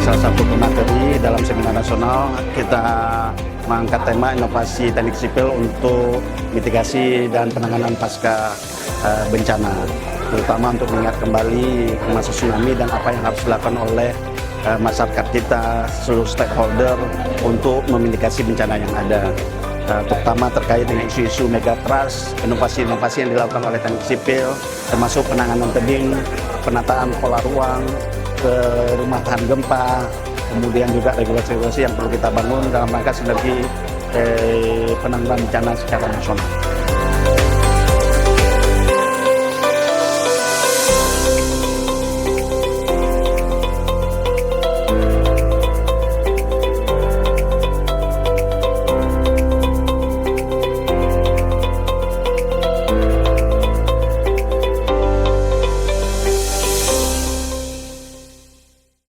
salah satu pemateri dalam seminar nasional, kita mengangkat tema inovasi teknik sipil untuk mitigasi dan penanganan pasca bencana, terutama untuk mengingat kembali masa tsunami dan apa yang harus dilakukan oleh masyarakat kita, seluruh stakeholder untuk memitigasi bencana yang ada, terutama terkait dengan isu-isu megatrust, inovasi-inovasi yang dilakukan oleh teknik sipil, termasuk penanganan tebing, penataan pola ruang, ke rumah tahan gempa, kemudian juga regulasi-regulasi yang perlu kita bangun dalam rangka sinergi penanggulangan bencana secara nasional.